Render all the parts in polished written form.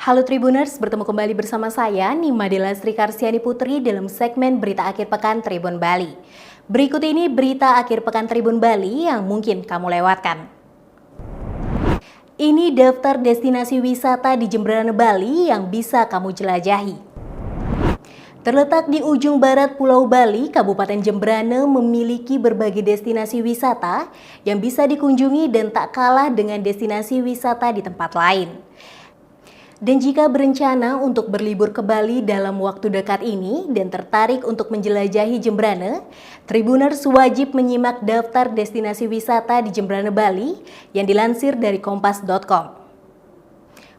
Halo Tribuners, bertemu kembali bersama saya Nima Dela Sri Karsiani Putri dalam segmen Berita Akhir Pekan Tribun Bali. Berikut ini berita akhir pekan Tribun Bali yang mungkin kamu lewatkan. Ini daftar destinasi wisata di Jemberana Bali yang bisa kamu jelajahi. Terletak di ujung barat Pulau Bali, Kabupaten Jemberana memiliki berbagai destinasi wisata yang bisa dikunjungi dan tak kalah dengan destinasi wisata di tempat lain. Dan jika berencana untuk berlibur ke Bali dalam waktu dekat ini dan tertarik untuk menjelajahi Jemberana, Tribuners wajib menyimak daftar destinasi wisata di Jemberana Bali yang dilansir dari kompas.com.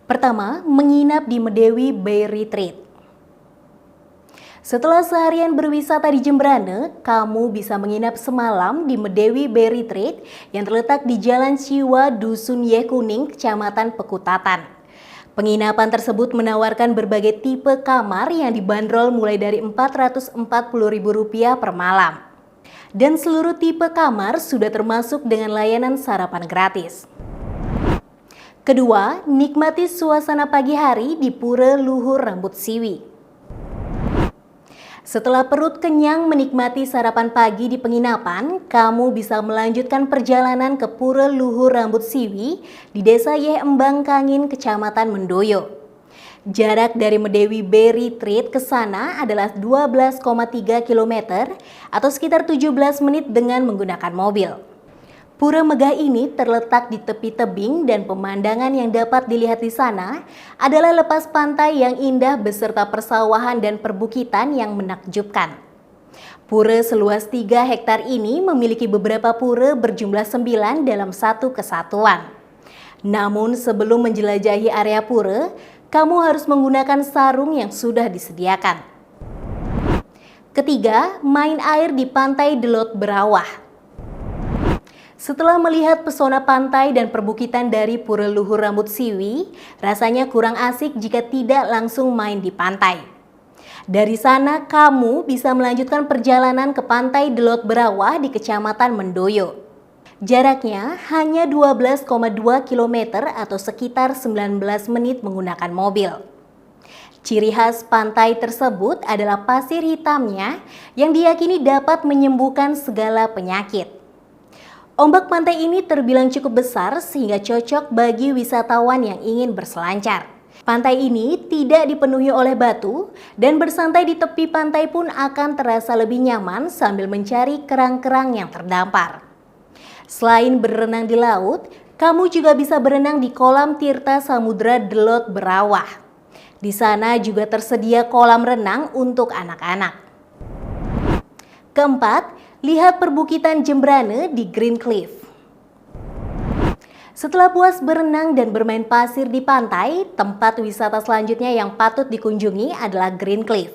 Pertama, menginap di Medewi Bay Retreat. Setelah seharian berwisata di Jemberana, kamu bisa menginap semalam di Medewi Bay Retreat yang terletak di Jalan Ciwa, Dusun Yeh Kuning, Kecamatan Pekutatan. Penginapan tersebut menawarkan berbagai tipe kamar yang dibanderol mulai dari Rp440.000 per malam. Dan seluruh tipe kamar sudah termasuk dengan layanan sarapan gratis. Kedua, nikmati suasana pagi hari di Pura Luhur Rambut Siwi. Setelah perut kenyang menikmati sarapan pagi di penginapan, kamu bisa melanjutkan perjalanan ke Pura Luhur Rambut Siwi di Desa Yeh Embang Kangin, Kecamatan Mendoyo. Jarak dari Medewi Bay Retreat ke sana adalah 12,3 km atau sekitar 17 menit dengan menggunakan mobil. Pura megah ini terletak di tepi tebing dan pemandangan yang dapat dilihat di sana adalah lepas pantai yang indah beserta persawahan dan perbukitan yang menakjubkan. Pura seluas 3 hektar ini memiliki beberapa pura berjumlah 9 dalam satu kesatuan. Namun sebelum menjelajahi area pura, kamu harus menggunakan sarung yang sudah disediakan. Ketiga, main air di Pantai Delot Berawah. Setelah melihat pesona pantai dan perbukitan dari Pura Luhur Rambut Siwi, rasanya kurang asik jika tidak langsung main di pantai. Dari sana, kamu bisa melanjutkan perjalanan ke Pantai Delot Berawah di Kecamatan Mendoyo. Jaraknya hanya 12,2 km atau sekitar 19 menit menggunakan mobil. Ciri khas pantai tersebut adalah pasir hitamnya yang diyakini dapat menyembuhkan segala penyakit. Ombak pantai ini terbilang cukup besar sehingga cocok bagi wisatawan yang ingin berselancar. Pantai ini tidak dipenuhi oleh batu dan bersantai di tepi pantai pun akan terasa lebih nyaman sambil mencari kerang-kerang yang terdampar. Selain berenang di laut, kamu juga bisa berenang di kolam Tirta Samudra Delot Berawah. Di sana juga tersedia kolam renang untuk anak-anak. Keempat, lihat perbukitan Jemberana di Green Cliff. Setelah puas berenang dan bermain pasir di pantai, tempat wisata selanjutnya yang patut dikunjungi adalah Green Cliff.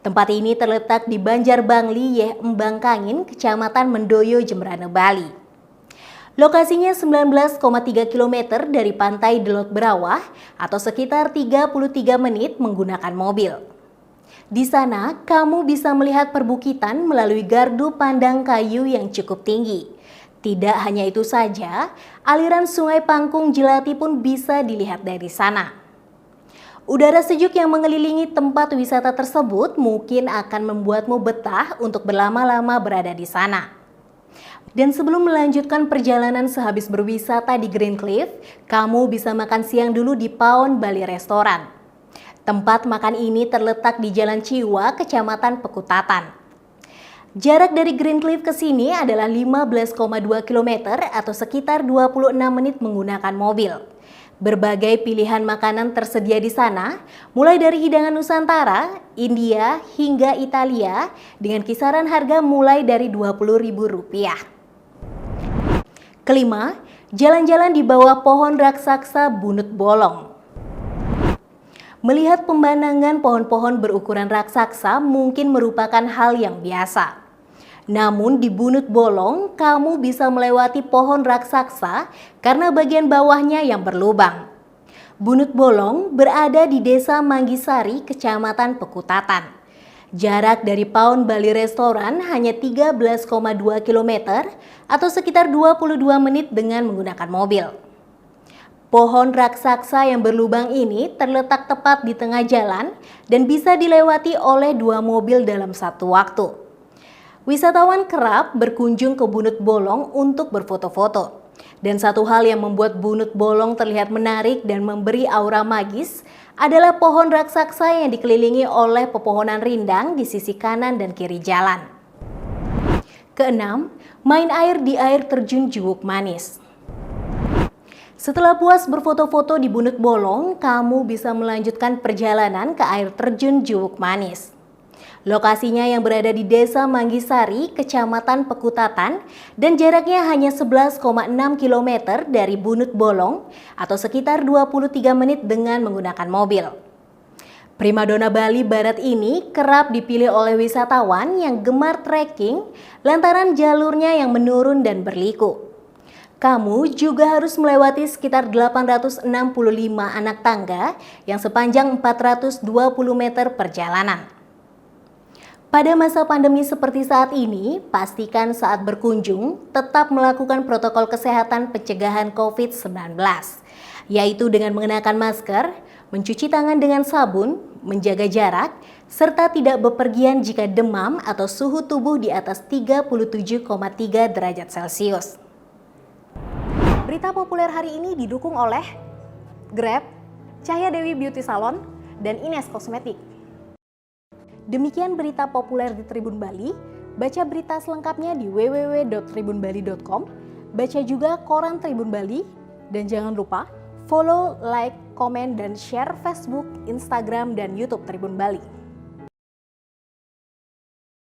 Tempat ini terletak di Banjarbangli Yeh Embang Kangin, Kecamatan Mendoyo, Jemberana, Bali. Lokasinya 19,3 km dari Pantai Delot Berawah atau sekitar 33 menit menggunakan mobil. Di sana, kamu bisa melihat perbukitan melalui gardu pandang kayu yang cukup tinggi. Tidak hanya itu saja, aliran Sungai Pangkung Jelati pun bisa dilihat dari sana. Udara sejuk yang mengelilingi tempat wisata tersebut mungkin akan membuatmu betah untuk berlama-lama berada di sana. Dan sebelum melanjutkan perjalanan sehabis berwisata di Green Cliff, kamu bisa makan siang dulu di Paon Bali Restoran. Tempat makan ini terletak di Jalan Ciwa, Kecamatan Pekutatan. Jarak dari Green Cliff ke sini adalah 15,2 km atau sekitar 26 menit menggunakan mobil. Berbagai pilihan makanan tersedia di sana, mulai dari hidangan Nusantara, India, hingga Italia dengan kisaran harga mulai dari Rp20.000. Kelima, jalan-jalan di bawah pohon raksasa Bunut Bolong. Melihat pemandangan pohon-pohon berukuran raksasa mungkin merupakan hal yang biasa. Namun di Bunut Bolong, kamu bisa melewati pohon raksasa karena bagian bawahnya yang berlubang. Bunut Bolong berada di Desa Manggisari, Kecamatan Pekutatan. Jarak dari Paon Bali Restoran hanya 13,2 km atau sekitar 22 menit dengan menggunakan mobil. Pohon raksasa yang berlubang ini terletak tepat di tengah jalan dan bisa dilewati oleh 2 mobil dalam satu waktu. Wisatawan kerap berkunjung ke Bunut Bolong untuk berfoto-foto. Dan satu hal yang membuat Bunut Bolong terlihat menarik dan memberi aura magis adalah pohon raksasa yang dikelilingi oleh pepohonan rindang di sisi kanan dan kiri jalan. Keenam, main air di air terjun Juwuk Manis. Setelah puas berfoto-foto di Bunut Bolong, kamu bisa melanjutkan perjalanan ke air terjun Juwuk Manis. Lokasinya yang berada di Desa Manggisari, Kecamatan Pekutatan, dan jaraknya hanya 11,6 km dari Bunut Bolong atau sekitar 23 menit dengan menggunakan mobil. Primadona Bali Barat ini kerap dipilih oleh wisatawan yang gemar trekking lantaran jalurnya yang menurun dan berliku. Kamu juga harus melewati sekitar 865 anak tangga yang sepanjang 420 meter perjalanan. Pada masa pandemi seperti saat ini, pastikan saat berkunjung tetap melakukan protokol kesehatan pencegahan COVID-19, yaitu dengan mengenakan masker, mencuci tangan dengan sabun, menjaga jarak, serta tidak bepergian jika demam atau suhu tubuh di atas 37,3 derajat Celcius. Berita populer hari ini didukung oleh Grab, Cahya Dewi Beauty Salon, dan Ines Kosmetik. Demikian berita populer di Tribun Bali. Baca berita selengkapnya di www.tribunbali.com. Baca juga koran Tribun Bali. Dan jangan lupa follow, like, komen, dan share Facebook, Instagram, dan YouTube Tribun Bali.